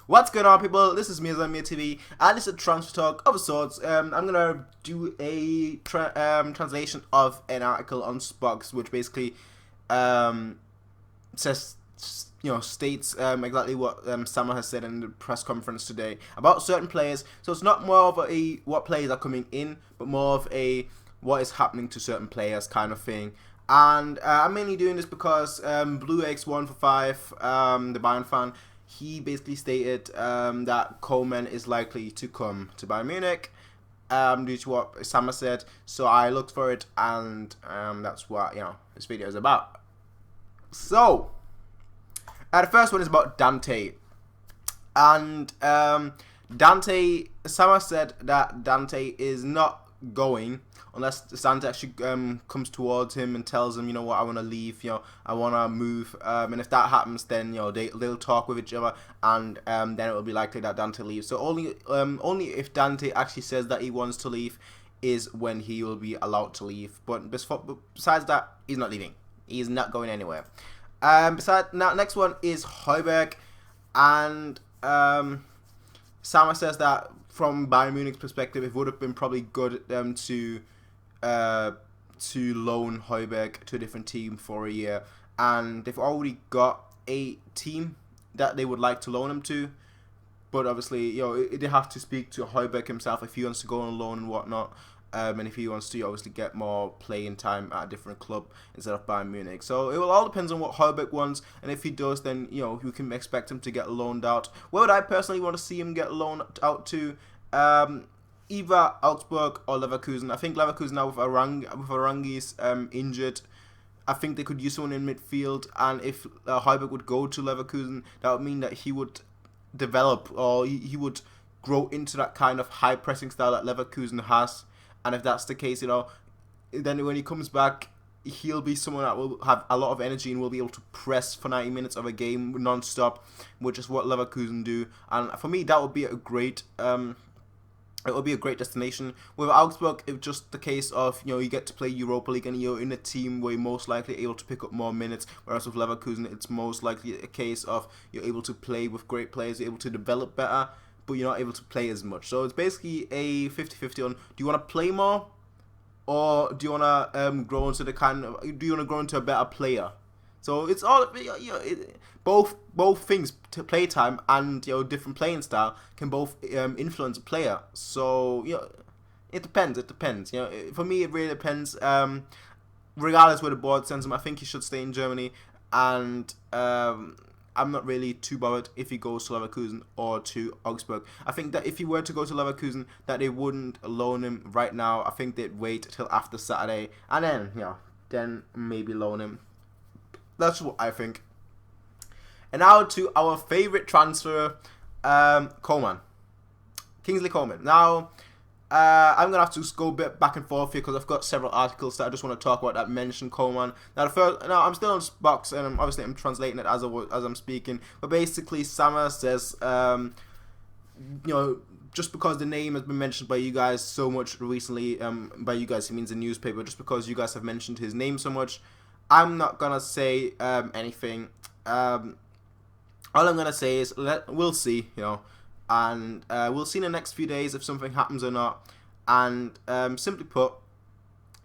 What's going on, people? This is me, TV, and it's a transfer talk of sorts. I'm gonna do a translation of an article on Spox, which basically says, states exactly what Summer has said in the press conference today about certain players. So it's not more of a what players are coming in, but more of a what is happening to certain players kind of thing. And I'm mainly doing this because Blue X145, the Bayern fan, he basically stated that Coman is likely to come to Bayern Munich due to what Sama said. So I looked for it, and that's what this video is about. So the first one is about Dante, and Dante. Sama said that Dante is not going unless Dante actually comes towards him and tells him, you know what, I want to leave, I want to move, and if that happens, then they'll talk with each other, and then it will be likely that Dante leaves. So only if Dante actually says that he wants to leave is when he will be allowed to leave. But besides that, he's not leaving. He's not going anywhere. Next one is Højbjerg, and Sama says that from Bayern Munich's perspective, it would have been probably good to loan Højbjerg to a different team for a year, and they've already got a team that they would like to loan him to. But obviously, they have to speak to Højbjerg himself if he wants to go on loan and whatnot, and if he wants to obviously get more playing time at a different club instead of Bayern Munich. So it will all depend on what Højbjerg wants, and if he does, then you can expect him to get loaned out. Where would I personally want to see him get loaned out to? Either Augsburg or Leverkusen. I think Leverkusen now with Arangui's injured, I think they could use someone in midfield, and if Højbjerg would go to Leverkusen, that would mean that he would develop, or he would grow into that kind of high pressing style that Leverkusen has. And if that's the case, then when he comes back, he'll be someone that will have a lot of energy and will be able to press for 90 minutes of a game non-stop, which is what Leverkusen do. And for me, that would be a great it would be a great destination. With Augsburg, it's just the case of, you get to play Europa League and you're in a team where you're most likely able to pick up more minutes, whereas with Leverkusen, it's most likely a case of you're able to play with great players, you're able to develop better, but you're not able to play as much. So it's basically a 50-50 on, do you want to play more, or do you want to grow into a better player? So it's all, both things, to play time and different playing style can both influence a player. So it depends. For me, it really depends. Regardless where the board sends him, I think he should stay in Germany, and I'm not really too bothered if he goes to Leverkusen or to Augsburg. I think that if he were to go to Leverkusen, that they wouldn't loan him right now. I think they'd wait till after Saturday, and then maybe loan him. That's what I think. And now to our favorite transfer, Coman. Kingsley Coman. Now, I'm going to have to go a bit back and forth here because I've got several articles that I just want to talk about that mention Coman. Now, I'm still on Spox, and I'm translating it as I'm speaking. But basically, Sama says, just because the name has been mentioned by you guys so much recently, by you guys he means the newspaper, just because you guys have mentioned his name so much, I'm not going to say anything. All I'm going to say is we'll see, and we'll see in the next few days if something happens or not. And simply put,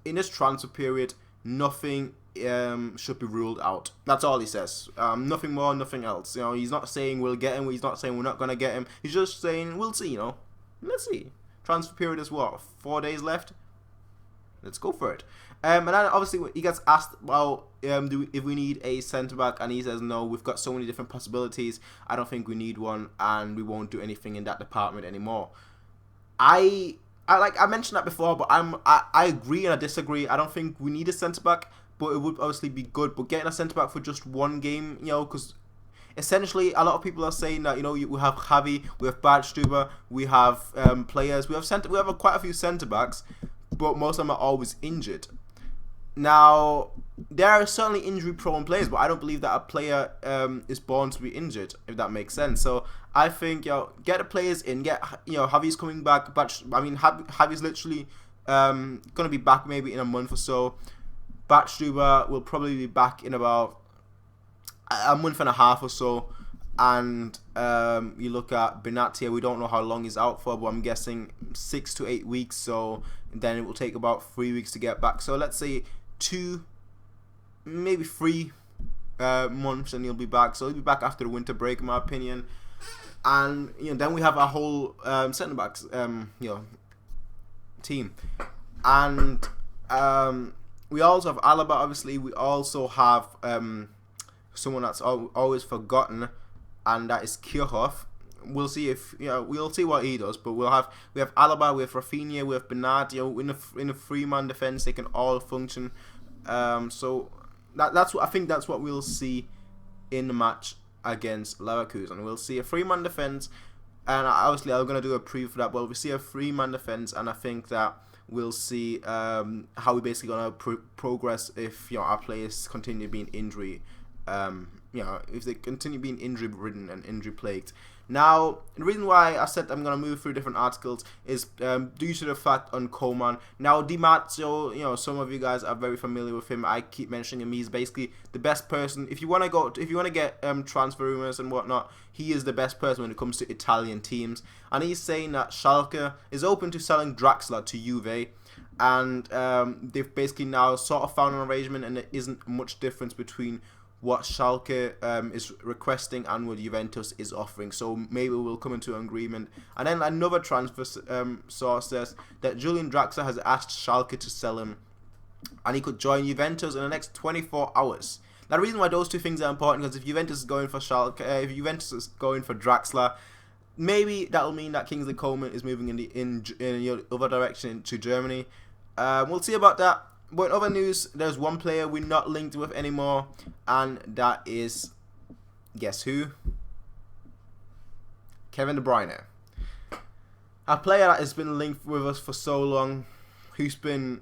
in this transfer period, nothing should be ruled out. That's all he says. Nothing more, nothing else. He's not saying we'll get him. He's not saying we're not going to get him. He's just saying we'll see, Let's see. Transfer period is what? 4 days left? Let's go for it. And then obviously he gets asked about if we need a centre-back, and he says no, we've got so many different possibilities, I don't think we need one, and we won't do anything in that department anymore. I mentioned that before, but I agree and I disagree. I don't think we need a centre-back, but it would obviously be good. But getting a centre-back for just one game, because essentially a lot of people are saying that, we have Javi, we have Badstuber, we have players, we have quite a few centre-backs, but most of them are always injured. Now, there are certainly injury-prone players, but I don't believe that a player is born to be injured, if that makes sense. So I think, get the players in, Javi's coming back. Javi's literally going to be back maybe in a month or so. Badstuber will probably be back in about a month and a half or so. And you look at Benatia, we don't know how long he's out for, but I'm guessing 6 to 8 weeks. So then it will take about 3 weeks to get back. So let's say 2, maybe 3 months, and he'll be back. So he'll be back after the winter break, in my opinion. And then we have our whole centre backs, team, and we also have Alaba. Obviously, we also have someone that's always forgotten, and that is Kirchhoff. We'll see if we'll see what he does, but we have Alaba, we have Rafinha, we have Bernat. In a 3-man defense, they can all function. So that's what I think. That's what we'll see in the match against Leverkusen. We'll see a 3-man defense, and obviously I'm gonna do a preview for that. But we see a 3-man defense, and I think that we'll see how we basically gonna progress if our players continue being injury. If they continue being injury ridden and injury plagued. Now, the reason why I said I'm going to move through different articles is due to the fact on Coman. Now, Di Marzio, some of you guys are very familiar with him. I keep mentioning him. He's basically the best person. If you want to get transfer rumors and whatnot, he is the best person when it comes to Italian teams. And he's saying that Schalke is open to selling Draxler to Juve. And they've basically now sort of found an arrangement, and there isn't much difference between what Schalke is requesting and what Juventus is offering. So maybe we'll come into an agreement. And then another transfer source says that Julian Draxler has asked Schalke to sell him, and he could join Juventus in the next 24 hours. Now, the reason why those two things are important, because if Juventus is going for Schalke, if Juventus is going for Draxler, maybe that'll mean that Kingsley Coman is moving in the other direction to Germany. We'll see about that. But in other news, there's one player we're not linked with anymore, and that is, guess who? Kevin De Bruyne. A player that has been linked with us for so long, who's been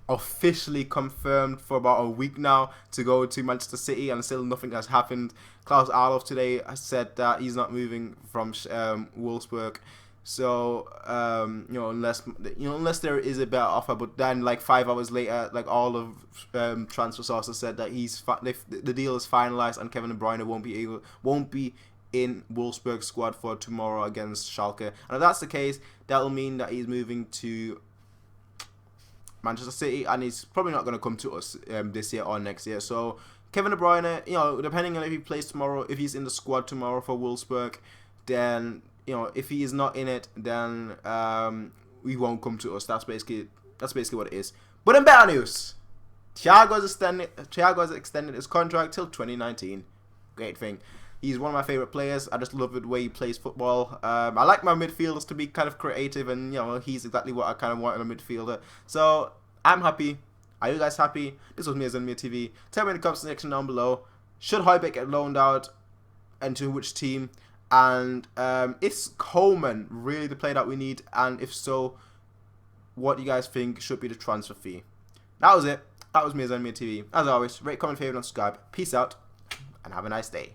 officially confirmed for about a week now to go to Manchester City, and still nothing has happened. Klaus Arlof today has said that he's not moving from Wolfsburg. So unless there is a better offer, but then like 5 hours later, like all of transfer sources said that the deal is finalized, and Kevin De Bruyne won't be in Wolfsburg's squad for tomorrow against Schalke. And if that's the case, that'll mean that he's moving to Manchester City, and he's probably not going to come to us this year or next year. So Kevin De Bruyne, depending on if he plays tomorrow, if he's in the squad tomorrow for Wolfsburg, then if he is not in it, then he won't come to us. That's basically what it is. But in better news, Thiago has extended his contract till 2019. Great thing. He's one of my favorite players. I just love the way he plays football. I like my midfielders to be kind of creative, and he's exactly what I kind of want in a midfielder. So I'm happy. Are you guys happy? This was me as Mia TV. Tell me in the comment section down below. Should Højbjerg get loaned out, and to which team? And is Coman really the player that we need? And if so, what do you guys think should be the transfer fee? That was it. That was me as Mia TV. As always, rate, comment, favorite, and subscribe. Peace out, and have a nice day.